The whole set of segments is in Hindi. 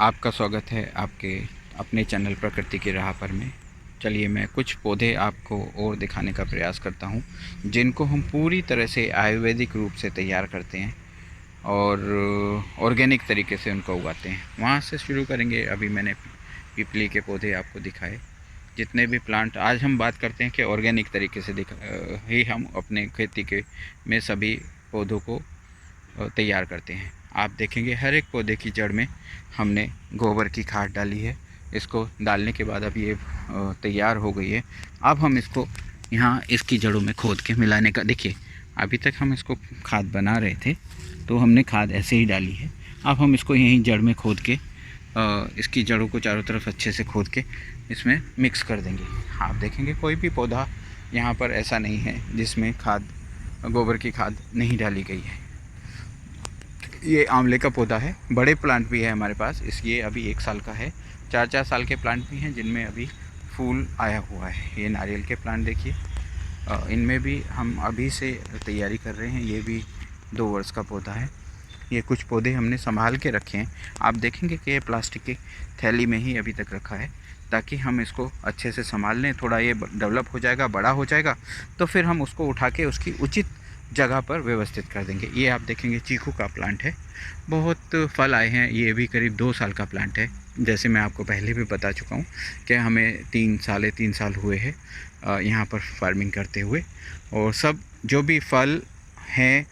आपका स्वागत है आपके अपने चैनल प्रकृति की राह पर में। चलिए मैं कुछ पौधे आपको और दिखाने का प्रयास करता हूँ जिनको हम पूरी तरह से आयुर्वेदिक रूप से तैयार करते हैं और ऑर्गेनिक तरीके से उनको उगाते हैं। वहाँ से शुरू करेंगे। अभी मैंने पीपली के पौधे आपको दिखाए। जितने भी प्लांट आज हम बात करते हैं कि ऑर्गेनिक तरीके से ही हम अपने खेती के में सभी पौधों को तैयार करते हैं। आप देखेंगे हर एक पौधे की जड़ में हमने गोबर की खाद डाली है। इसको डालने के बाद अब ये तैयार हो गई है। अब हम इसको यहाँ इसकी जड़ों में खोद के मिलाने का, देखिए अभी तक हम इसको खाद बना रहे थे तो हमने खाद ऐसे ही डाली है। अब हम इसको यहीं जड़ में खोद के इसकी जड़ों को चारों तरफ अच्छे से खोद के इसमें मिक्स कर देंगे। आप देखेंगे कोई भी पौधा यहाँ पर ऐसा नहीं है जिसमें गोबर की खाद नहीं डाली गई है। ये आंवले का पौधा है, बड़े प्लांट भी है हमारे पास। ये अभी 1 साल का है। 4-4 साल के प्लांट भी हैं जिनमें अभी फूल आया हुआ है। ये नारियल के प्लांट देखिए, इनमें भी हम अभी से तैयारी कर रहे हैं। ये भी 2 वर्ष का पौधा है। ये कुछ पौधे हमने संभाल के रखे हैं। आप देखेंगे कि ये प्लास्टिक की थैली में ही अभी तक रखा है ताकि हम इसको अच्छे से संभाल लें। थोड़ा ये डेवलप हो जाएगा, बड़ा हो जाएगा तो फिर हम उसको उठा के उसकी उचित जगह पर व्यवस्थित कर देंगे। ये आप देखेंगे चीकू का प्लांट है, बहुत फल आए हैं। ये भी करीब 2 साल का प्लांट है। जैसे मैं आपको पहले भी बता चुका हूँ कि हमें 3 साल हुए हैं यहाँ पर फार्मिंग करते हुए। और सब जो भी फल हैं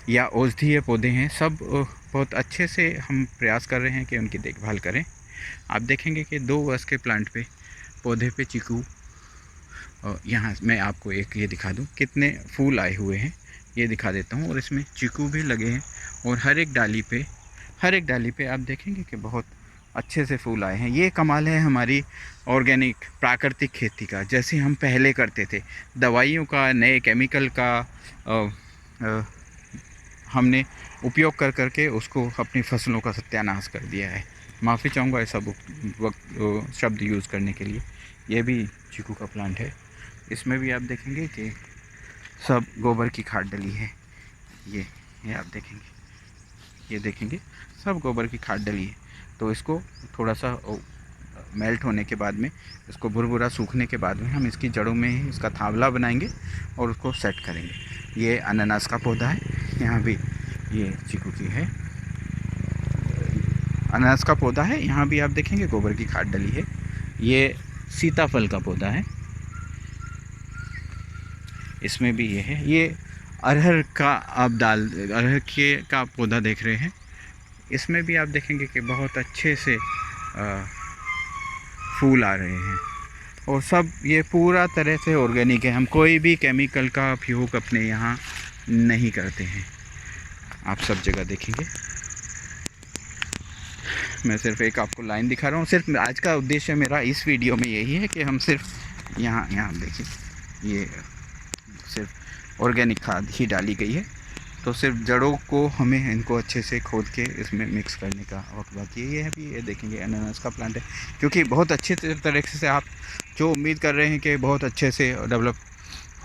या औषधीय पौधे हैं सब बहुत अच्छे से हम प्रयास कर रहे हैं कि उनकी देखभाल करें। आप देखेंगे कि 2 वर्ष के प्लांट पे पौधे पे चीकू, यहाँ मैं आपको एक ये दिखा दूँ कितने फूल आए हुए हैं, ये दिखा देता हूँ। और इसमें चीकू भी लगे हैं और हर एक डाली पे आप देखेंगे कि बहुत अच्छे से फूल आए हैं। ये कमाल है हमारी ऑर्गेनिक प्राकृतिक खेती का, जैसे हम पहले करते थे। दवाइयों का, नए केमिकल का हमने उपयोग कर करके उसको अपनी फसलों का सत्यानाश कर दिया है। माफ़ी चाहूँगा ऐसा वक्त शब्द यूज़ करने के लिए। ये भी चीकू का प्लांट है। इसमें भी आप देखेंगे कि सब गोबर की खाद डली है। ये आप देखेंगे सब गोबर की खाद डली है। तो इसको थोड़ा सा मेल्ट होने के बाद में, इसको भुरभुरा सूखने के बाद में हम इसकी जड़ों में ही इसका थावला बनाएंगे और उसको सेट करेंगे। ये अनानास का पौधा है, यहाँ भी ये चीकू की है। अनानास का पौधा है, यहाँ भी आप देखेंगे गोबर की खाद डली है। ये सीताफल का पौधा है, इसमें भी ये है। ये अरहर का पौधा देख रहे हैं। इसमें भी आप देखेंगे कि बहुत अच्छे से फूल आ रहे हैं और सब ये पूरा तरह से ऑर्गेनिक है। हम कोई भी केमिकल का उपयोग अपने यहाँ नहीं करते हैं। आप सब जगह देखेंगे। मैं सिर्फ एक आपको लाइन दिखा रहा हूँ। सिर्फ आज का उद्देश्य मेरा इस वीडियो में यही है कि हम सिर्फ यहाँ देखिए, ये सिर्फ ऑर्गेनिक खाद ही डाली गई है। तो सिर्फ जड़ों को हमें इनको अच्छे से खोद के इसमें मिक्स करने का वक्त बाकी है। ये है भी, ये देखेंगे अनानास का प्लांट है, क्योंकि बहुत अच्छे तरीके से आप जो उम्मीद कर रहे हैं कि बहुत अच्छे से डेवलप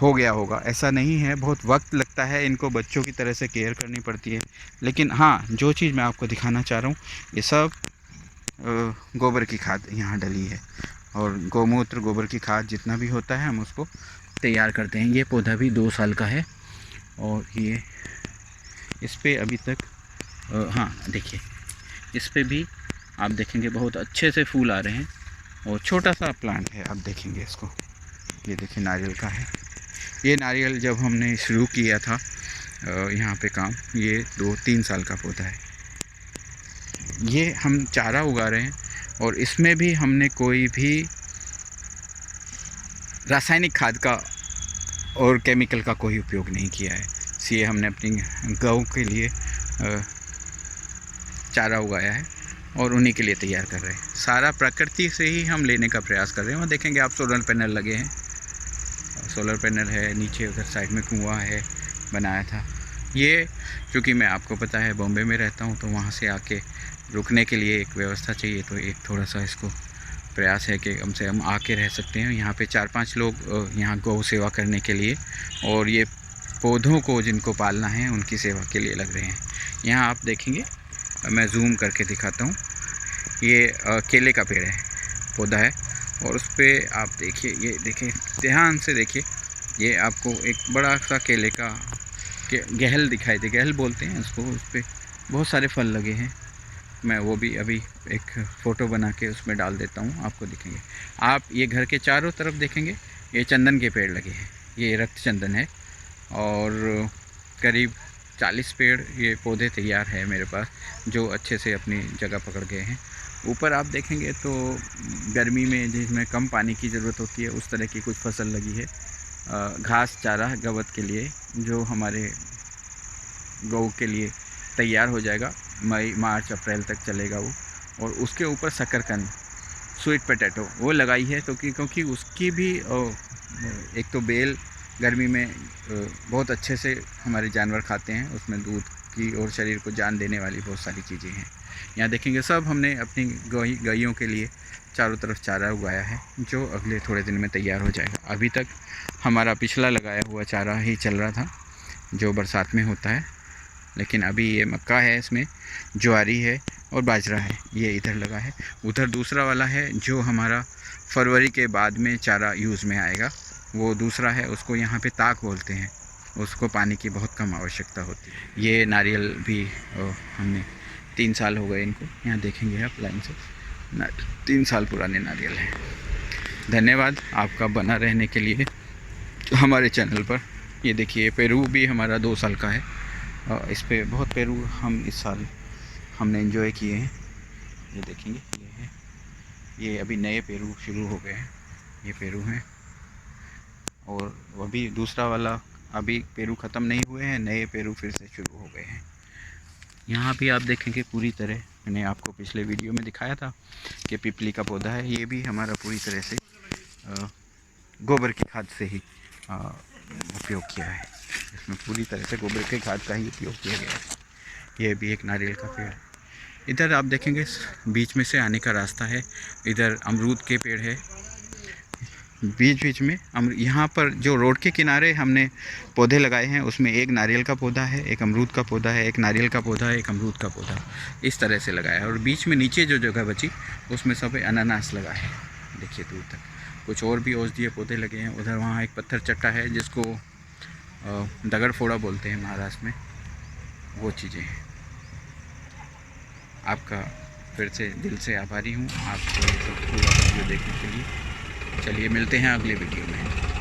हो गया होगा, ऐसा नहीं है। बहुत वक्त लगता है, इनको बच्चों की तरह से केयर करनी पड़ती है। लेकिन हाँ, जो चीज़ मैं आपको दिखाना चाह रहा हूँ, ये सब गोबर की खाद यहाँ डली है और गौमूत्र, गोबर की खाद जितना भी होता है हम उसको तैयार करते हैं। ये पौधा भी 2 साल का है और ये इस पे अभी तक हाँ देखिए, इस पे भी आप देखेंगे बहुत अच्छे से फूल आ रहे हैं और छोटा सा प्लांट है। आप देखेंगे इसको, ये देखिए नारियल का है। ये नारियल जब हमने शुरू किया था यहाँ पे काम, ये 2-3 साल का पौधा है। ये हम चारा उगा रहे हैं और इसमें भी हमने कोई भी रासायनिक खाद का और केमिकल का कोई उपयोग नहीं किया है। इसलिए हमने अपनी गौ के लिए चारा उगाया है और उन्हीं के लिए तैयार कर रहे हैं। सारा प्रकृति से ही हम लेने का प्रयास कर रहे हैं। वहाँ देखेंगे आप सोलर पैनल लगे हैं, सोलर पैनल है नीचे, उधर साइड में कुआं है बनाया था। ये क्योंकि मैं आपको पता है बॉम्बे में रहता हूँ तो वहाँ से आके रुकने के लिए एक व्यवस्था चाहिए, तो एक थोड़ा सा इसको प्रयास है कि कम से कम आके रह सकते हैं। यहाँ पे 4-5 लोग यहाँ गौ सेवा करने के लिए और ये पौधों को जिनको पालना है उनकी सेवा के लिए लग रहे हैं। यहाँ आप देखेंगे, मैं जूम करके दिखाता हूँ। ये केले का पेड़ है, पौधा है। और उस पर आप देखिए, ये देखिए ध्यान से देखिए, ये आपको एक बड़ा सा केले का गहल दिखाई दे, गहल बोलते हैं उसको। उस पर बहुत सारे फल लगे हैं। मैं वो भी अभी एक फ़ोटो बना के उसमें डाल देता हूँ, आपको दिखेंगे। आप ये घर के चारों तरफ देखेंगे, ये चंदन के पेड़ लगे हैं, ये रक्त चंदन है। और करीब 40 पेड़, ये पौधे तैयार है मेरे पास, जो अच्छे से अपनी जगह पकड़ गए हैं। ऊपर आप देखेंगे तो गर्मी में जिसमें कम पानी की ज़रूरत होती है, उस तरह की कुछ फसल लगी है। घास चारा गवत के लिए, जो हमारे गऊ के लिए तैयार हो जाएगा, मई मार्च अप्रैल तक चलेगा वो। और उसके ऊपर शकरकंद, स्वीट पोटैटो वो लगाई है, तो क्योंकि उसकी भी एक तो बेल गर्मी में बहुत अच्छे से हमारे जानवर खाते हैं, उसमें दूध की और शरीर को जान देने वाली बहुत सारी चीज़ें हैं। यहाँ देखेंगे सब हमने अपनी गायों के लिए चारों तरफ चारा उगाया है, जो अगले थोड़े दिन में तैयार हो जाएगा। अभी तक हमारा पिछला लगाया हुआ चारा ही चल रहा था, जो बरसात में होता है। लेकिन अभी ये मक्का है, इसमें ज्वारी है और बाजरा है, ये इधर लगा है। उधर दूसरा वाला है जो हमारा फरवरी के बाद में चारा यूज़ में आएगा, वो दूसरा है, उसको यहाँ पे ताक बोलते हैं। उसको पानी की बहुत कम आवश्यकता होती है। ये नारियल भी हमने 3 साल हो गए इनको, यहाँ देखेंगे आप लाइन से 3 साल पुराने नारियल हैं। धन्यवाद आपका बना रहने के लिए हमारे चैनल पर। ये देखिए पेरू भी हमारा 2 साल का है, इस पे बहुत पेरू हम इस साल हमने एंजॉय किए हैं। ये देखेंगे, ये है, ये अभी नए पेरू शुरू हो गए हैं, ये पेरू हैं। और अभी दूसरा वाला, अभी पेरू ख़त्म नहीं हुए हैं, नए पेरू फिर से शुरू हो गए हैं। यहाँ भी आप देखेंगे पूरी तरह, मैंने आपको पिछले वीडियो में दिखाया था कि पिपली का पौधा है, ये भी हमारा पूरी तरह से गोबर की खाद से ही उपयोग किया है। इसमें पूरी तरह से गोबर की खाद का ही उपयोग किया गया है। ये भी एक नारियल का पेड़। इधर आप देखेंगे बीच में से आने का रास्ता है, इधर अमरूद के पेड़ है बीच बीच में। यहाँ पर जो रोड के किनारे हमने पौधे लगाए हैं, उसमें एक नारियल का पौधा है, एक अमरूद का पौधा है, एक नारियल का पौधा है, एक अमरूद का पौधा, इस तरह से लगाया है। और बीच में नीचे जो जगह बची उसमें सब अनानास लगा है, देखिए दूर तक। कुछ और भी औषधीय पौधे लगे हैं। उधर वहाँ एक पत्थर चट्टा है जिसको दगड़ फोड़ा बोलते हैं महाराष्ट्र में, वो चीज़ें हैं। आपका फिर से दिल से आभारी हूँ, आपको ये सब पूरा वीडियो देखने के लिए। चलिए मिलते हैं अगले वीडियो में।